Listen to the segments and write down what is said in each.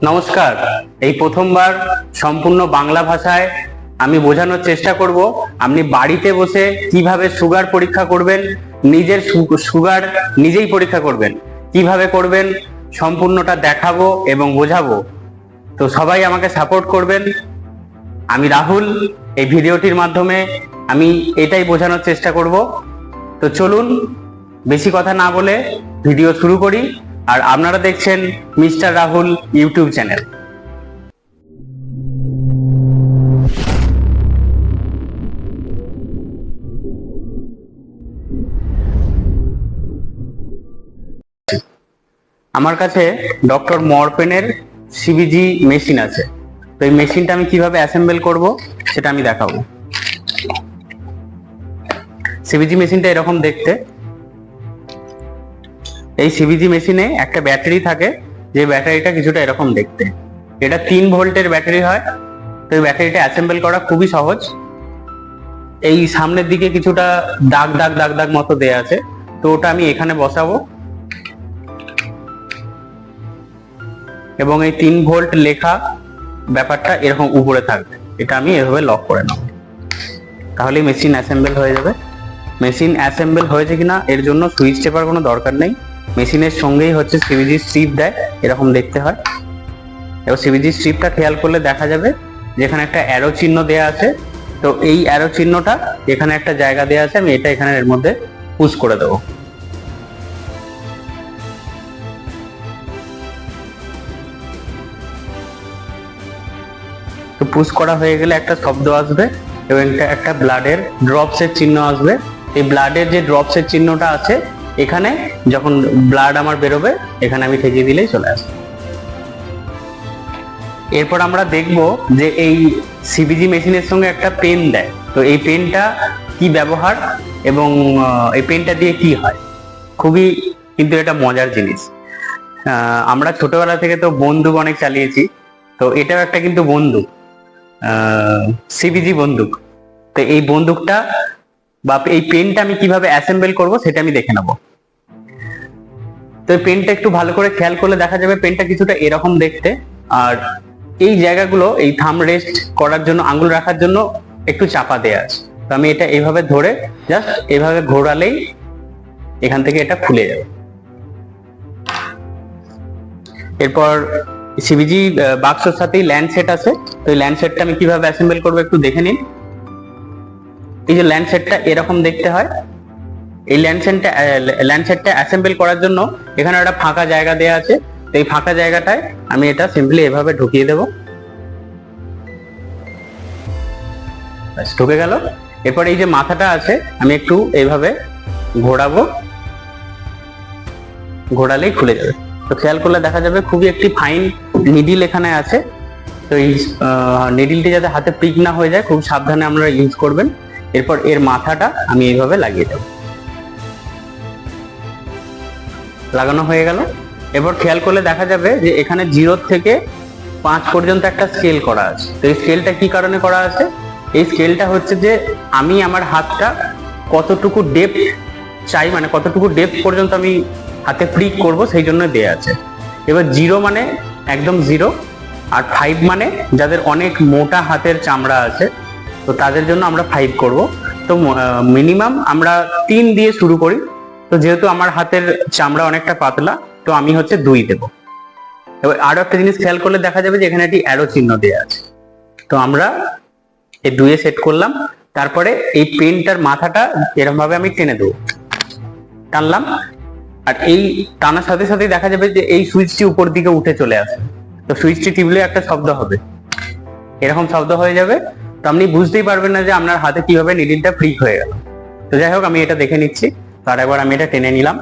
নমস্কার। এই প্রথমবার সম্পূর্ণ বাংলা ভাষায় আমি বোঝানোর চেষ্টা করব আপনি বাড়িতে বসে কিভাবে সুগার পরীক্ষা করবেন, নিজের সুগার নিজেই পরীক্ষা করবেন, কিভাবে করবেন সম্পূর্ণটা দেখাবো এবং বোঝাবো। তো সবাই আমাকে সাপোর্ট করবেন। আমি রাহুল। এই ভিডিওটির মাধ্যমে আমি এটাই বোঝানোর চেষ্টা করব। তো চলুন বেশি কথা না বলে ভিডিও শুরু করি। আর আপনারা দেখছেন মিস্টার রাহুল ইউটিউব চ্যানেল। আমার কাছে ডক্টর মরপেনের সিবিজি মেশিন আছে। তো এই মেশিনটা আমি কিভাবে অ্যাসেম্বল করব সেটা আমি দেখাবো। সিবিজি মেশিনটা এরকম দেখতে। এই সিবিজি মেশিনে একটা ব্যাটারি থাকে, যে ব্যাটারিটা কিছুটা এরকম দেখতে। এটা 3 ভোল্টের ব্যাটারি হয়। তো এই ব্যাটারিটা অ্যাসেম্বল করা খুবই সহজ। এই সামনের দিকে কিছুটা দাগ দাগ দাগ দাগ মতো দেয়া আছে, তো ওটা আমি এখানে বসাবো এবং এই 3 ভোল্ট লেখা ব্যাপারটা এরকম উপরে থাকবে। এটা আমি এভাবে লক করে নেব, তাহলে মেশিন অ্যাসেম্বল হয়ে যাবে। মেশিন অ্যাসেম্বল হয়েছে কিনা এর জন্য সুইচ টেপার কোনো দরকার নেই। মেশিনের সঙ্গেই হচ্ছে সিবিজি স্ট্রিপ দেয়, এরকম দেখতে হয়। এবার সিবিজি স্ট্রিপটা খেয়াল করলে দেখা যাবে যেখানে একটা অ্যারো চিহ্ন দেয়া আছে। তো এই অ্যারো চিহ্নটা এখানে একটা জায়গা দেয়া আছে, আমি এটা এখানে এর মধ্যে পুশ করে দেবো। তো পুশ করা হয়ে গেলে একটা শব্দ আসবে এবং একটা ব্লাডের ড্রপস এর চিহ্ন আসবে। এই ব্লাডের যে ড্রপস এর চিহ্নটা আছে এখানে, যখন ব্লাড আমার বেরোবে এখানে আমি ঠেকিয়ে দিলেই চলে আসবে। এরপর আমরা দেখব যে এই সিবিজি মেশিনের সঙ্গে একটা পেন দেয়। তো এই পেনটা কি ব্যবহার এবং এই পেনটা দিয়ে কি হয়, খুবই কিন্তু এটা মজার জিনিস। আমরা ছোটবেলা থেকে তো বন্দুক অনেক চালিয়েছি, তো এটাও একটা কিন্তু বন্দুক, সিবিজি বন্দুক। তো এই বন্দুকটা বা এই পেনটা আমি কিভাবে অ্যাসেম্বল করব সেটা আমি দেখে নেব। তো এই পেনটা একটু ভালো করে খেয়াল করলে দেখা যাবে পেনটা কিছুটা এরকম দেখতে। আর এই জায়গাগুলো এই থাম্ব রেস্ট করার জন্য, আঙ্গুল রাখার জন্য একটু চাপা দেয়া আছে। তো আমি এটা এইভাবে ধরে জাস্ট এভাবে ঘোরালেই এখান থেকে এটা খুলে যাবে। এরপর সিবিজি বাক্সের সাথেই ল্যান্ড সেট আছে। তো এই ল্যান্ড সেটটা আমি কিভাবে অ্যাসেম্বল করবো একটু দেখে নিন। এই যে ল্যান্ড সেটটা এরকম দেখতে হয়। এই ল্যান্ড সেটটা অ্যাসেম্বল করার জন্য এখানে একটা ফাঁকা জায়গা দেওয়া আছে। তো এই ফাঁকা জায়গাটায় আমি এটা সিম্পলি এভাবে ঢুকিয়ে দেব, ঢুকে গেল। এরপর এই যে মাথাটা আছে আমি একটু এইভাবে ঘোরাবো, ঘোরালেই খুলে যাবে। তো খেয়াল করলে দেখা যাবে খুবই একটি ফাইন নিডিল এখানে আছে। তো এই নিডিলটি যাতে হাতে প্রিক না হয়ে যায়, খুব সাবধানে আমরা ইউজ করবেন। এরপর এর মাথাটা আমি এইভাবে লাগিয়ে দেব, লাগানো হয়ে গেল। এরপর খেয়াল করলে দেখা যাবে যে এখানে 0 থেকে 5 পর্যন্ত একটা স্কেল করা আছে। তো এই স্কেলটা কি কারণে করা আছে? এই স্কেলটা হচ্ছে যে আমি আমার হাতটা কতটুকু ডেপথ চাই, মানে কতটুকু ডেপথ পর্যন্ত আমি হাতে প্রিক করব সেই জন্য দেয়া আছে। এবার 0 মানে একদম 0, আর 5 মানে যাদের অনেক মোটা হাতের চামড়া আছে, তো তাদের জন্য আমরা 5 করব। তো মিনিমাম আমরা 3 দিয়ে শুরু করি। তো যেহেতু আমার হাতের চামড়া অনেকটা পাতলা, তো আমি হচ্ছে 2 দেব। এবার আরো একটা জিনিস খেয়াল করলে দেখা যাবে যে এখানে একটি অ্যারো চিহ্ন দেওয়া আছে। তো আমরা এই 2 সেট করলাম। তারপরে এই পেনটার মাথাটা এরকম ভাবে আমি টেনে দেবো, টানলাম। আর এই টানার সাথে সাথে দেখা যাবে যে এই সুইচটি উপর দিকে উঠে চলে আসে। তো সুইচটি টিপলে একটা শব্দ হবে, এরকম শব্দ হয়ে যাবে। তো আপনি বুঝতেই পারবেন না যে আপনার হাতে কিভাবে নিডিলটা ফ্রিক হয়ে গেল। তো যাই হোক, আমি এটা দেখে নিচ্ছি। তার একবার আমি এটা টেনে নিলাম।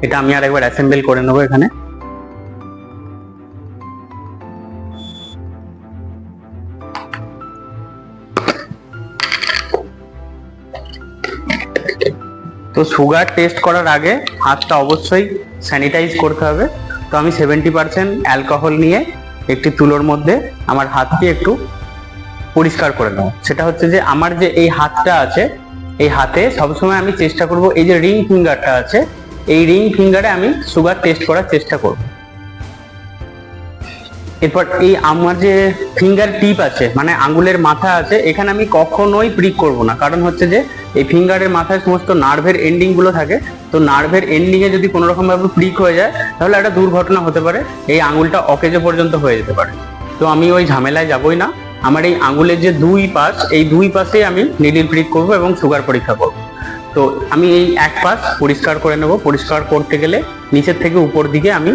এটা আমি আর একবার অ্যাসেম্বল করে নেবো এখানে। তো সুগার টেস্ট করার আগে হাতটা অবশ্যই স্যানিটাইজ করতে হবে। তো আমি 70% অ্যালকোহল নিয়ে একটি তুলোর মধ্যে আমার হাতকে একটু পরিষ্কার করে নেব। সেটা হচ্ছে যে আমার যে এই হাতটা আছে, এই হাতে সবসময় আমি চেষ্টা করব এই যে রিং ফিঙ্গারটা আছে এই রিং ফিঙ্গারে আমি সুগার টেস্ট করার চেষ্টা করব। এরপর এই আমার যে ফিঙ্গার টিপ আছে মানে আঙ্গুলের মাথা আছে, এখানে আমি কখনোই প্রিক করব না, কারণ হচ্ছে যে এই ফিঙ্গারের মাথায় সমস্ত নার্ভের এন্ডিং গুলো থাকে। তো নার্ভের এন্ডিং এ যদি কোনো রকম ভাবে প্রিক হয়ে যায় তাহলে একটা দুর্ঘটনা হতে পারে, এই আঙ্গুলটা অকেজো পর্যন্ত হয়ে যেতে পারে। তো আমি ওই ঝামেলায় যাবই না। আমার এই আঙ্গুলের যে দুই পাশ, এই দুই পাশে আমি নিডল প্রিক করব এবং সুগার পরীক্ষা করব। তো আমি এই এক পাশ পরিষ্কার করে নেব। পরিষ্কার করতে গেলে নিচের থেকে উপর দিকে আমি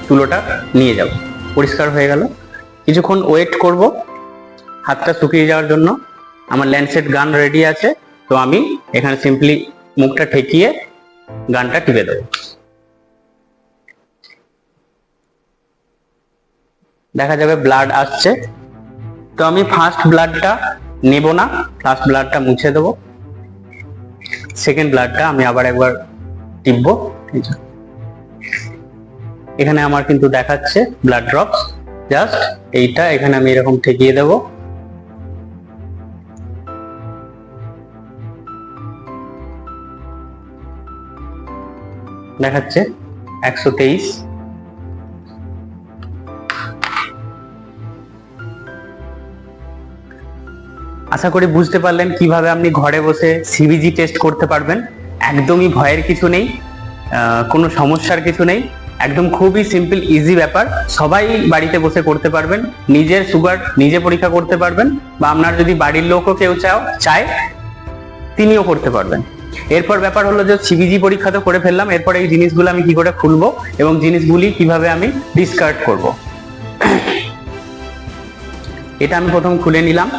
তুলোটা নিয়ে যাব। পরিষ্কার হয়ে গেল, কিছুক্ষণ ওয়েট করব হাতটা শুকিয়ে যাওয়ার জন্য। আমার ল্যান্ডসেট গান রেডি আছে, তো আমি এখানে সিম্পলি মুখটা ঠেকিয়ে গানটা টিপে দেবো। দেখা যাবে ব্লাড আসছে। তো আমি ফার্স্ট ব্লাডটা নেব না, ফার্স্ট ব্লাডটা মুছে দেবো। সেকেন্ড ব্লাডটা আমি আবার একবার টিপবো। এখানে আমার কিন্তু দেখাচ্ছে ব্লাড ড্রপস, জাস্ট এইটা এখানে আমি এরকম ঠেকিয়ে দেব। দেখাচ্ছে 123। আশা করি বুঝতে পারলেন কিভাবে আপনি ঘরে বসে সিবিজি টেস্ট করতে পারবেন। একদমই ভয়ের কিছু নেই, কোনো সমস্যার কিছু নেই, একদম খুবই সিম্পল ইজি ব্যাপার। সবাই বাড়িতে বসে করতে পারবেন, নিজের সুগার নিজে পরীক্ষা করতে পারবেন, বা আপনার যদি বাড়ির লোকও কেউ চায় তিনিও করতে পারবেন। এরপর ব্যাপার হলো যে সিবিজি পরীক্ষা তো করে ফেললাম, এরপর এই জিনিসগুলো আমি কি করে খুলবো এবং জিনিসগুলি কিভাবে আমি ডিসকার্ড করব, এটা আমি প্রথম খুলে নিলাম।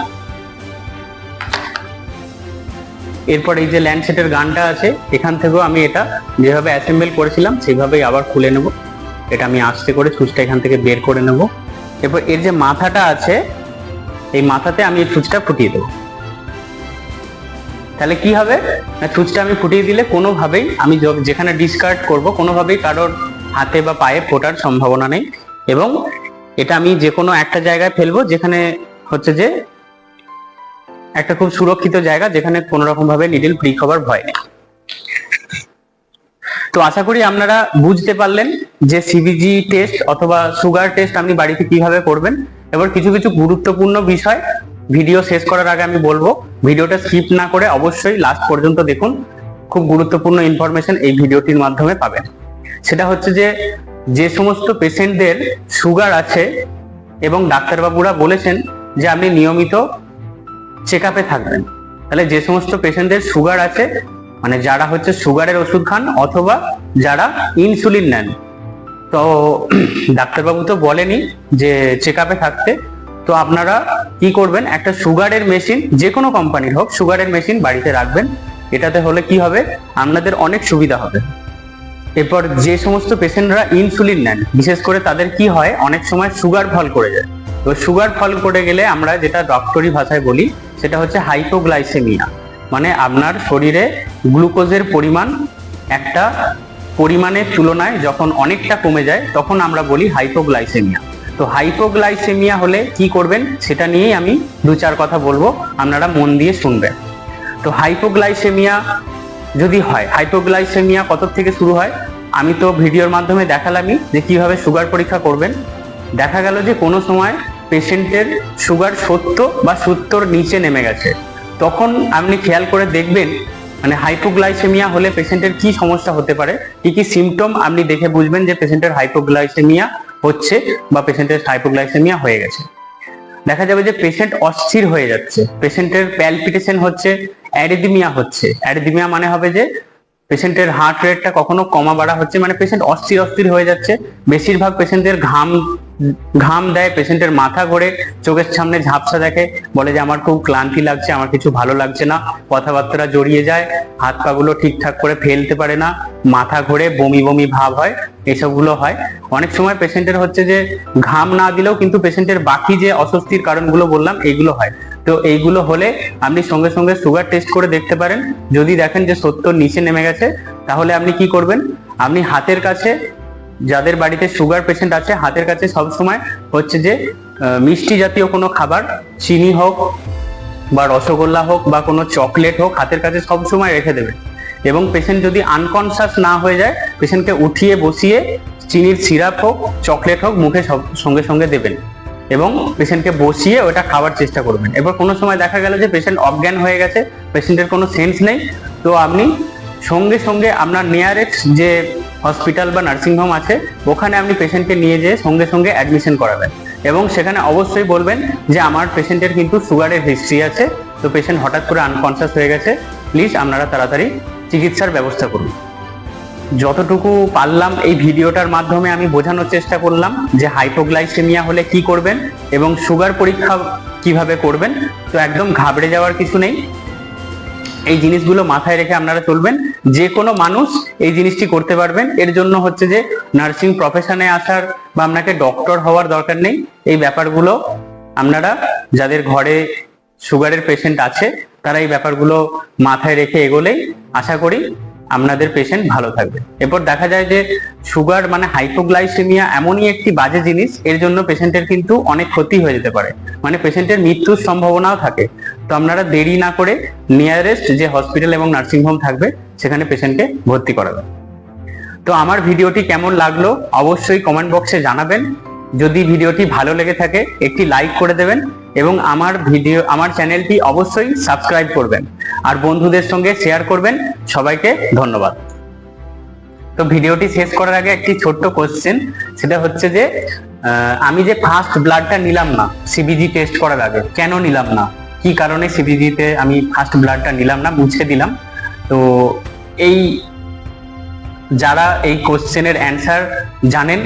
এরপর এই যে ল্যান্ডসেটের গানটা আছে, এখান থেকেও আমি এটা যেভাবে অ্যাসেম্বল করেছিলাম সেইভাবেই আবার খুলে নেব। এটা আমি আস্তে করে সুচটা এখান থেকে বের করে নেব। এরপর এর যে মাথাটা আছে, এই মাথাতে আমি এই সুচটা ফুটিয়ে দেবো। তাহলে কি হবে না, সুচটা আমি ফুটিয়ে দিলে কোনোভাবেই আমি যেখানে ডিসকার্ড করব কোনোভাবেই কারোর হাতে বা পায়ে ফোটার সম্ভাবনা নেই, এবং এটা আমি যে কোনো একটা জায়গায় ফেলবো যেখানে হচ্ছে যে একটা খুব সুরক্ষিত জায়গা, যেখানে কোনো রকম ভাবে নিডল প্রিক হবার ভয় নেই। তো আশা করি আপনারা বুঝতে পারলেন যে সিবিজি টেস্ট অথবা সুগার টেস্ট আপনি বাড়িতে কিভাবে করবেন। এবার কিছু কিছু গুরুত্বপূর্ণ বিষয় ভিডিও শেষ করার আগে আমি বলবো, ভিডিওটা স্কিপ না করে অবশ্যই লাস্ট পর্যন্ত দেখুন। খুব গুরুত্বপূর্ণ ইনফরমেশন এই ভিডিওটির মাধ্যমে পাবেন। সেটা হচ্ছে যে সমস্ত পেশেন্টদের সুগার আছে এবং ডাক্তারবাবুরা বলেছেন যে আপনি নিয়মিত চেক আপে থাকবেন, তাহলে যে সমস্ত পেশেন্টদের সুগার আছে মানে যারা হচ্ছে সুগারের ওষুধ খান অথবা যারা ইনসুলিন নেন, তো ডাক্তারবাবু তো বলেনি যে চেক আপে থাকতে, তো আপনারা কি করবেন, একটা সুগারের মেশিন যে কোনো কোম্পানির হোক সুগারের মেশিন বাড়িতে রাখবেন। এটাতে হলে কি হবে, আপনাদের অনেক সুবিধা হবে। এরপর যে সমস্ত পেশেন্টরা ইনসুলিন নেন বিশেষ করে তাদের কি হয়, অনেক সময় সুগার ফল করে যায়। তো সুগার ফল করে গেলে আমরা যেটা ডক্টরি ভাষায় বলি সেটা হচ্ছে হাইপোগ্লাইসেমিয়া, মানে আপনার শরীরে গ্লুকোজের পরিমাণ একটা পরিমাণের তুলনায় যখন অনেকটা কমে যায় তখন আমরা বলি হাইপোগ্লাইসেমিয়া। তো হাইপোগ্লাইসেমিয়া হলে কি করবেন সেটা নিয়েই আমি দু চার কথা বলবো, আপনারা মন দিয়ে শুনবেন। তো হাইপোগ্লাইসেমিয়া যদি হয়, হাইপোগ্লাইসেমিয়া কত থেকে শুরু হয়, আমি তো ভিডিওর মাধ্যমে দেখালামই যে কিভাবে সুগার পরীক্ষা করবেন। দেখা গেল যে কোনো সময় পেশেন্টের সুগার 70 বা 70 নিচে নেমে গেছে, তখন আপনি খেয়াল করে দেখবেন মানে হাইপোগ্লাইসেমিয়া হলে পেশেন্টের কি সমস্যা হতে পারে, কি কি সিমটম আপনি দেখে বুঝবেন যে পেশেন্টের হাইপোগ্লাইসেমিয়া হচ্ছে বা পেশেন্টের হাইপোগ্লাইসেমিয়া হয়ে গেছে। দেখা যাবে যে পেশেন্ট অস্থির হয়ে যাচ্ছে, পেশেন্টের প্যালপিটেশন হচ্ছে, অ্যারিথমিয়া হচ্ছে। অ্যারিথমিয়া মানে হবে যে পেশেন্টের হার্ট রেটটা কখনো কমা বাড়া হচ্ছে, মানে পেশেন্ট অস্থির অস্থির হয়ে যাচ্ছে। বেশিরভাগ পেশেন্টের ঘাম দেয়, পেশেন্টের মাথা ঘোরে, চোখের সামনে ঝাপসা দেখে, বলে যে আমার খুব ক্লান্তি লাগছে, আমার কিছু ভালো লাগছে না, কথাবার্তা জড়িয়ে যায়, হাত পা গুলো ঠিকঠাক করে ফেলতে পারে না, মাথা ঘোরে, বমি বমি ভাব হয়, এসবগুলো হয়। অনেক সময় পেশেন্টের হচ্ছে যে ঘাম না দিলেও কিন্তু পেশেন্টের বাকি যে অস্বস্তির কারণগুলো বললাম এইগুলো হয়। তো এইগুলো হলে আপনি সঙ্গে সঙ্গে সুগার টেস্ট করে দেখতে পারেন। যদি দেখেন যে 70 নিচে নেমে গেছে তাহলে আপনি কি করবেন, আপনি হাতের কাছে, যাদের বাড়িতে সুগার পেশেন্ট আছে হাতের কাছে সবসময় হচ্ছে যে মিষ্টি জাতীয় কোনো খাবার, চিনি হোক বা রসগোল্লা হোক বা কোনো চকলেট হোক, হাতের কাছে সবসময় রেখে দেবেন। এবং পেশেন্ট যদি আনকনসাস না হয়ে যায়, পেশেন্টকে উঠিয়ে বসিয়ে চিনির সিরাপ হোক, চকলেট হোক মুখে সঙ্গে সঙ্গে দেবেন এবং পেশেন্টকে বসিয়ে ওটা খাওয়ার চেষ্টা করবেন। এবার কোনো সময় দেখা গেল যে পেশেন্ট অজ্ঞান হয়ে গেছে, পেশেন্টের কোনো সেন্স নেই, তো আপনি সঙ্গে সঙ্গে আপনার নিয়ারেস্ট যে হসপিটাল বা নার্সিংহোম আছে ওখানে আপনি পেশেন্টকে নিয়ে যেয়ে সঙ্গে সঙ্গে অ্যাডমিশন করাবেন এবং সেখানে অবশ্যই বলবেন যে আমার পেশেন্টের কিন্তু সুগারের হিস্ট্রি আছে, তো পেশেন্ট হঠাৎ করে আনকনসাস হয়ে গেছে, প্লিজ আপনারা তাড়াতাড়ি চিকিৎসার ব্যবস্থা করুন। যতটুকু পারলাম এই ভিডিওটার মাধ্যমে আমি বোঝানোর চেষ্টা করলাম যে হাইপোগ্লাইসেমিয়া হলে কি করবেন এবং সুগার পরীক্ষা কিভাবে করবেন। তো একদম ঘাবড়ে যাওয়ার কিছু নেই, এই জিনিসগুলো মাথায় রেখে আপনারা চলবেন। যে কোনো মানুষ এই জিনিসটি করতে পারবেন, এর জন্য হচ্ছে যে নার্সিং প্রফেশনে আসার বা আপনাকে ডক্টর হওয়ার দরকার নেই। এই ব্যাপারগুলো আপনারা যাদের ঘরে সুগারের পেশেন্ট আছে তারা এই ব্যাপারগুলো মাথায় রেখে এগোলেই আশা করি আপনাদের পেশেন্ট ভালো থাকবে। এরপর দেখা যায় যে সুগার মানে হাইপোগ্লাইসেমিয়া এমনই একটি বাজে জিনিস, এর জন্য পেশেন্টের কিন্তু অনেক ক্ষতি হয়ে যেতে পারে, মানে পেশেন্টের মৃত্যুর সম্ভাবনাও থাকে। তো আপনারা দেরি না করে নিয়ারেস্ট যে হসপিটাল এবং নার্সিংহোম থাকবে সেখানে পেশেন্টকে ভর্তি করাবেন। তো আমার ভিডিওটি কেমন লাগলো অবশ্যই কমেন্ট বক্সে জানাবেন। যদি ভিডিওটি ভালো লেগে থাকে একটি লাইক করে দেবেন এবং আমার চ্যানেলটি অবশ্যই সাবস্ক্রাইব করবেন আর বন্ধুদের সঙ্গে শেয়ার করবেন। সবাইকে ধন্যবাদ। তো ভিডিওটি শেষ করার আগে একটি ছোট্ট কোশ্চেন, সেটা হচ্ছে যে আমি যে ফার্স্ট ব্লাডটা নিলাম না সিবিজি টেস্ট করার আগে, কেন নিলাম না, কি কারণে সিবিজিতে আমি ফার্স্ট ব্লাডটা নিলাম না, মুছে দিলাম। তো যারা এই কোশ্চেনের অ্যান্সার জানেন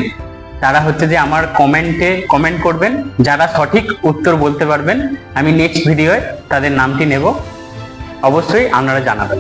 তারা হচ্ছে যে আমার কমেন্টে কমেন্ট করবেন, যারা সঠিক উত্তর বলতে পারবেন আমি নেক্সট ভিডিওয় তাদের নামটি নেব, অবশ্যই আপনারা জানাবেন।